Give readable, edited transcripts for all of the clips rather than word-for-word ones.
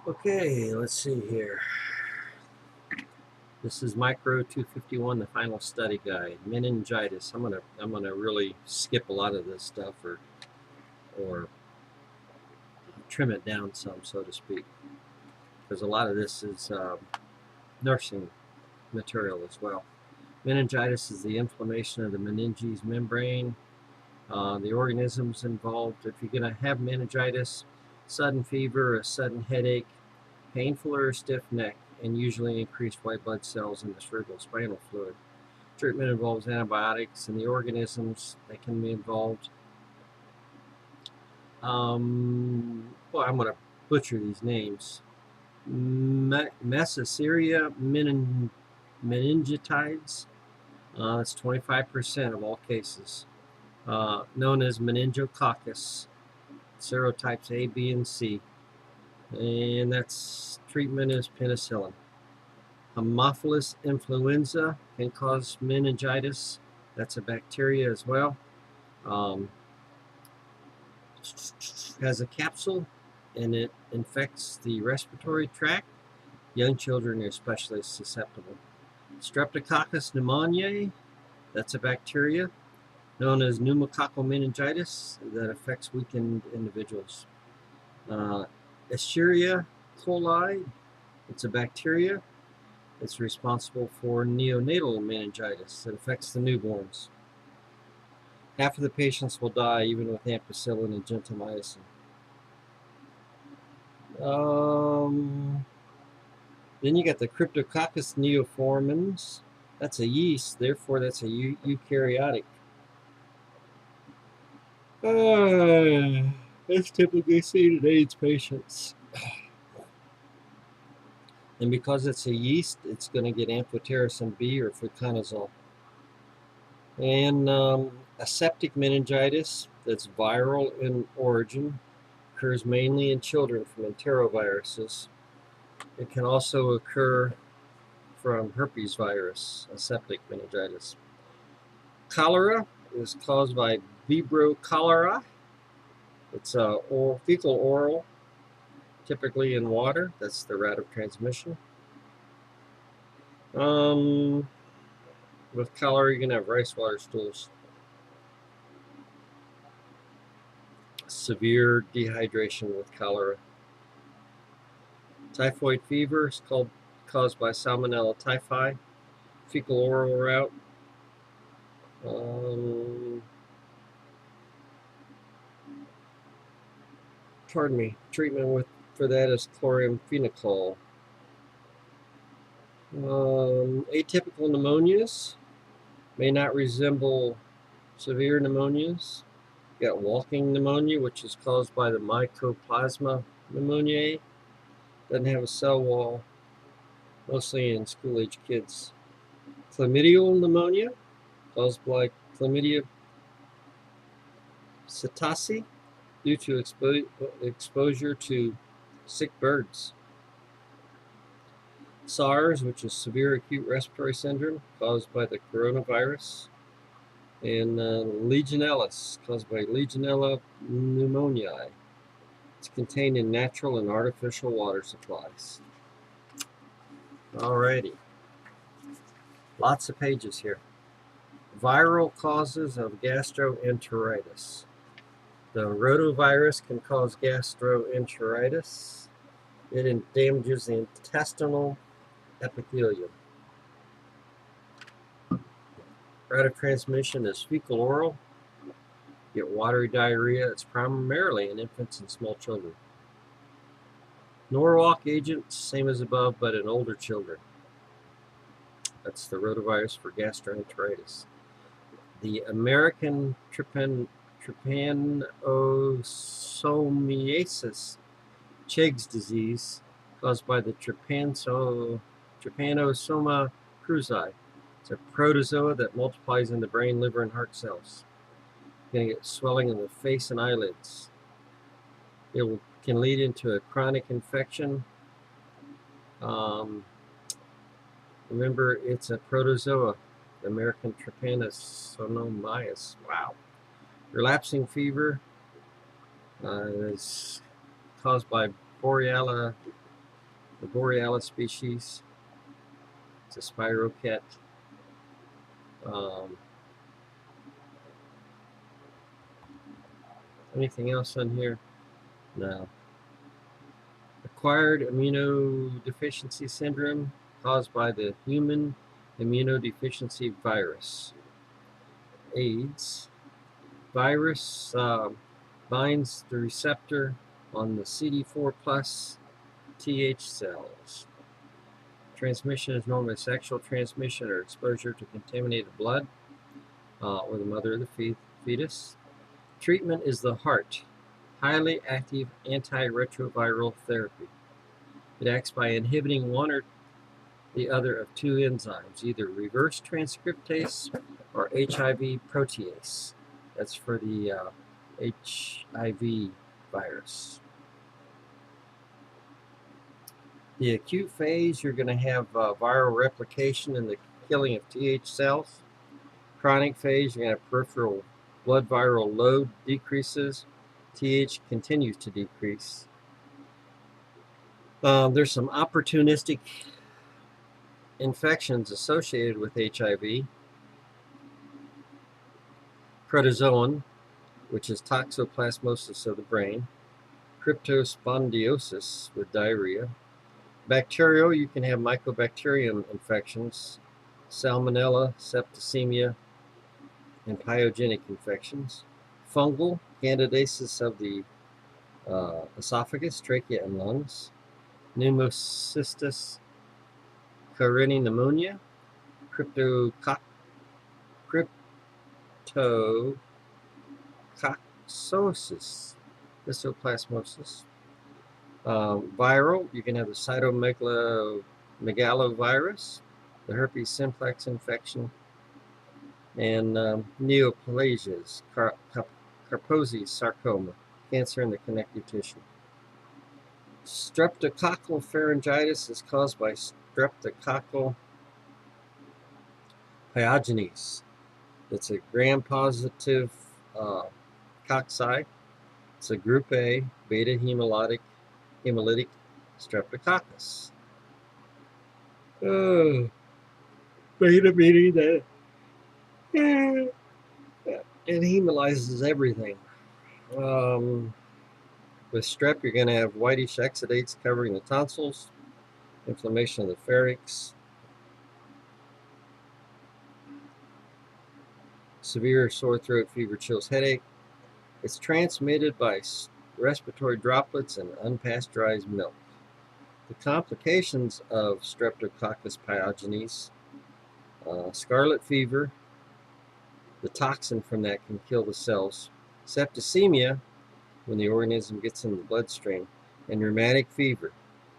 Okay, let's see here. This is Micro 251, the final study guide. Meningitis. I'm gonna really skip a lot of this stuff or trim it down some, so to speak, because a lot of this is nursing material as well. Meningitis is the inflammation of the meninges membrane. The organisms involved. If you're gonna have meningitis, sudden fever, a sudden headache, painful or stiff neck, and usually increased white blood cells in the cerebrospinal fluid. Treatment involves antibiotics, and the organisms that can be involved. Well, I'm going to butcher these names. Mesoceria meningitides. That's 25% of all cases. Known as meningococcus. Serotypes A, B, and C. And that's treatment is penicillin. Haemophilus influenza can cause meningitis. That's a bacteria as well. Has a capsule and it infects the respiratory tract. Young children are especially susceptible. Streptococcus pneumoniae, that's a bacteria known as pneumococcal meningitis that affects weakened individuals. Escherichia coli, it's a bacteria. It's responsible for neonatal meningitis that affects the newborns. Half of the patients will die even with ampicillin and gentamicin. Then you got the Cryptococcus neoformans. That's a yeast, therefore that's a eukaryotic. It's typically seen in AIDS patients. And because it's a yeast, it's going to get amphotericin B or fluconazole. And aseptic meningitis, that's viral in origin, occurs mainly in children from enteroviruses. It can also occur from herpes virus, aseptic meningitis. Cholera is caused by Vibrio cholera. It's fecal oral, typically in water. That's the route of transmission. With cholera, you're going to have rice water stools. Severe dehydration with cholera. Typhoid fever is caused by Salmonella typhi. Fecal oral route. Treatment for that is chloramphenicol. Atypical pneumonias may not resemble severe pneumonias. You got walking pneumonia, which is caused by the Mycoplasma pneumoniae. Doesn't have a cell wall, mostly in school-age kids. Chlamydial pneumonia, caused by Chlamydia psittaci due to exposure to sick birds. SARS, which is severe acute respiratory syndrome, caused by the coronavirus. And Legionella, caused by Legionella pneumoniae. It's contained in natural and artificial water supplies. Alrighty. Lots of pages here. Viral causes of gastroenteritis. The rotavirus can cause gastroenteritis. It damages the intestinal epithelium. Route of transmission is fecal oral. You get watery diarrhea. It's primarily in infants and small children. Norwalk agent, same as above, but in older children. That's the rotavirus for gastroenteritis. The American trypanosomiasis, Cheg's disease, caused by the Trypanosoma cruzi. It's a protozoa that multiplies in the brain, liver, and heart cells. You're going to get swelling in the face and eyelids. It can lead into a chronic infection. Remember, it's a protozoa, the American trypanosomiasis. Wow. Relapsing fever is caused by Borrelia the Borealis species. It's a spirochete. Anything else on here? No. Acquired immunodeficiency syndrome caused by the human immunodeficiency virus. AIDS. Virus binds the receptor on the CD4 plus Th cells. Transmission is normally sexual transmission or exposure to contaminated blood or the mother of the fetus. Treatment is the HAART, highly active antiretroviral therapy. It acts by inhibiting one or the other of two enzymes, either reverse transcriptase or HIV protease. That's for the HIV virus. The acute phase, you're going to have viral replication and the killing of Th cells. Chronic phase, you're going to have peripheral blood viral load decreases. Th continues to decrease. There's some opportunistic infections associated with HIV. Protozoan, which is toxoplasmosis of the brain. Cryptospondiosis with diarrhea. Bacterial, you can have mycobacterium infections, salmonella, septicemia, and pyogenic infections. Fungal, candidiasis of the esophagus, trachea, and lungs. Pneumocystis carinii pneumonia. Cryptococcosis, histoplasmosis. Viral, you can have the cytomegalovirus, the herpes simplex infection, and neoplasias, Kaposi sarcoma, cancer in the connective tissue. Streptococcal pharyngitis is caused by Streptococcal pyogenes. It's a gram-positive cocci. It's a group A beta hemolytic streptococcus. Beta meaning that it hemolyzes everything. With strep, you're going to have whitish exudates covering the tonsils, inflammation of the pharynx, severe sore throat, fever, chills, headache. It's transmitted by respiratory droplets and unpasteurized milk. The complications of Streptococcus pyogenes, scarlet fever, the toxin from that can kill the cells, septicemia, when the organism gets in the bloodstream, and rheumatic fever,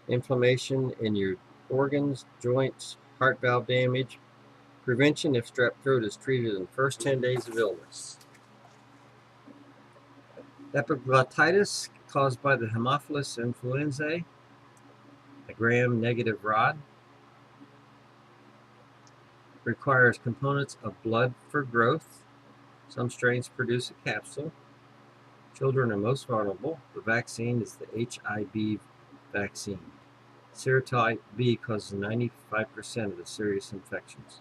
inflammation in your organs, joints, heart valve damage. Prevention if strep throat is treated in the first 10 days of illness. Epiglottitis caused by the Haemophilus influenzae, a gram-negative rod. Requires components of blood for growth. Some strains produce a capsule. Children are most vulnerable. The vaccine is the HIV vaccine. Serotype B causes 95% of the serious infections.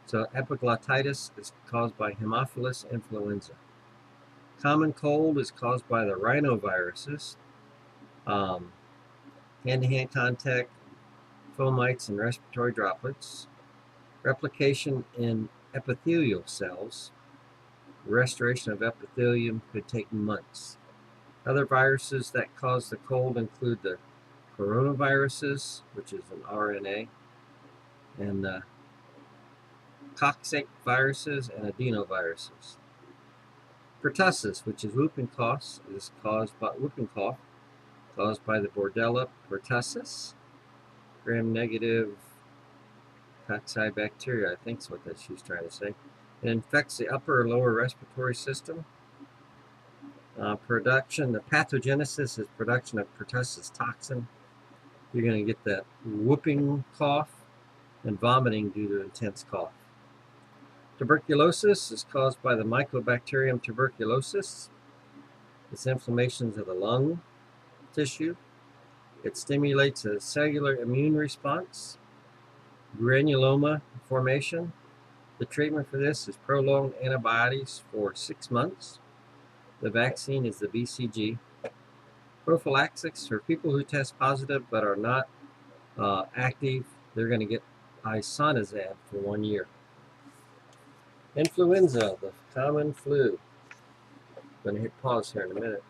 So epiglottitis is caused by Haemophilus influenza. Common cold is caused by the rhinoviruses, hand-to-hand contact, fomites, and respiratory droplets. Replication in epithelial cells. Restoration of epithelium could take months. Other viruses that cause the cold include the coronaviruses, which is an RNA, and coccic viruses and adenoviruses. Pertussis, which is whooping cough, is caused by the Bordella pertussis, gram-negative coccibacteria, I think is what that she's trying to say. It infects the upper or lower respiratory system. The pathogenesis is production of pertussis toxin. You're going to get that whooping cough and vomiting due to intense cough. Tuberculosis is caused by the Mycobacterium tuberculosis. It's inflammations of the lung tissue. It stimulates a cellular immune response, granuloma formation. The treatment for this is prolonged antibiotics for 6 months. The vaccine is the BCG. Prophylaxis for people who test positive but are not active, they're going to get isoniazid for 1 year. Influenza, the common flu. I'm going to hit pause here in a minute.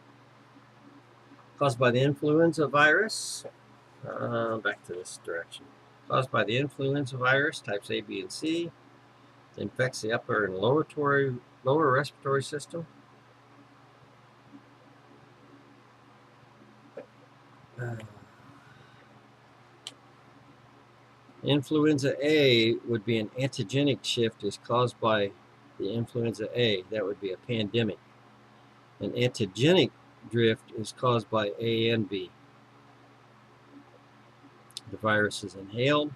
Caused by the influenza virus. Back to this direction. Caused by the influenza virus, types A, B, and C. It infects the upper and lower respiratory system. Influenza A would be an antigenic shift is caused by the influenza A. That would be a pandemic. An antigenic drift is caused by A and B. The virus is inhaled.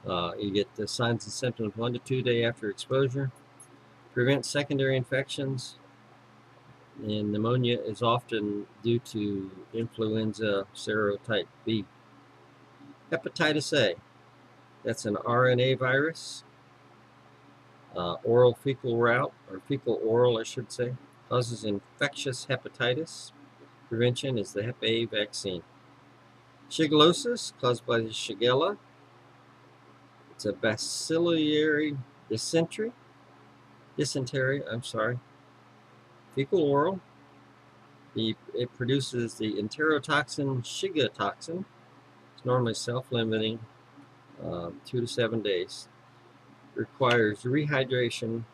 You get the signs and symptoms 1 to 2 days after exposure. Prevent secondary infections. And pneumonia is often due to influenza serotype B. Hepatitis A. That's an RNA virus. Oral fecal route, or fecal oral, I should say, causes infectious hepatitis. Prevention is the Hep A vaccine. Shigellosis, caused by the Shigella. It's a bacillary dysentery. Fecal oral. It produces the enterotoxin Shiga toxin. It's normally self-limiting, 2 to 7 days. Requires rehydration.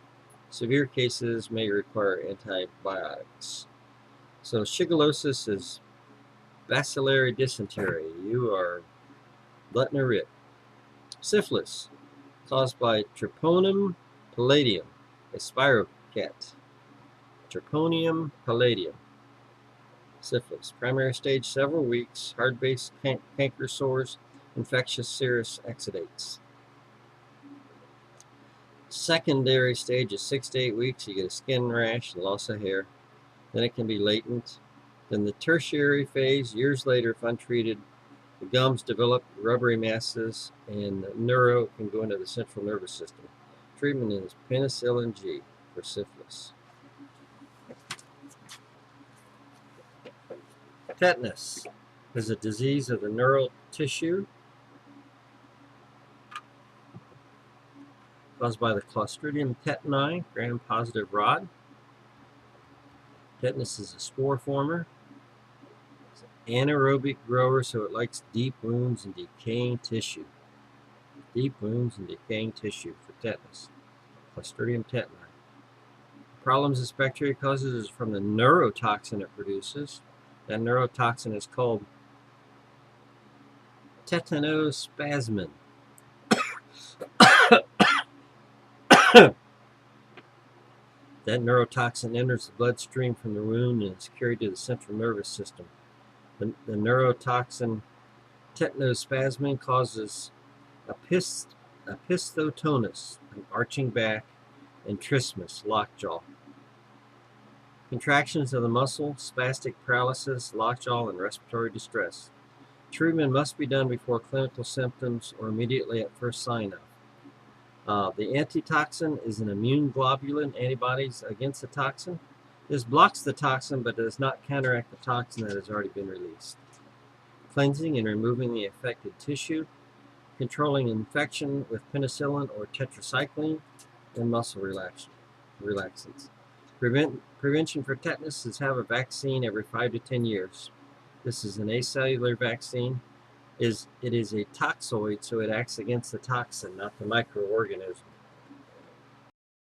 Severe cases may require antibiotics. So shigellosis is bacillary dysentery. You are letting her rip. Syphilis, caused by Treponema pallidum, a spirochete. Treponema pallidum. Syphilis. Primary stage several weeks. Hard-based canker sores. Infectious serous exudates. Secondary stage is 6 to 8 weeks. You get a skin rash and loss of hair. Then it can be latent. Then the tertiary phase, years later, if untreated, the gums develop rubbery masses, and the neuro can go into the central nervous system. Treatment is penicillin G for syphilis. Tetanus is a disease of the neural tissue caused by the Clostridium tetani, gram-positive rod. Tetanus is a spore former. It's an anaerobic grower, so it likes deep wounds and decaying tissue. Deep wounds and decaying tissue for tetanus. Clostridium tetani. Problems this bacteria causes is from the neurotoxin it produces. That neurotoxin is called tetanospasmin. That neurotoxin enters the bloodstream from the wound and is carried to the central nervous system. The neurotoxin tetanospasmin causes opisthotonus, an arching back, and trismus, lockjaw. Contractions of the muscle, spastic paralysis, lockjaw, and respiratory distress. Treatment must be done before clinical symptoms or immediately at first sign of. The antitoxin is an immune globulin, antibodies against the toxin. This blocks the toxin but does not counteract the toxin that has already been released. Cleansing and removing the affected tissue. Controlling infection with penicillin or tetracycline, and muscle relaxants. Prevention for tetanus is have a vaccine every 5 to 10 years. This is an acellular vaccine. It is a toxoid, so it acts against the toxin, not the microorganism.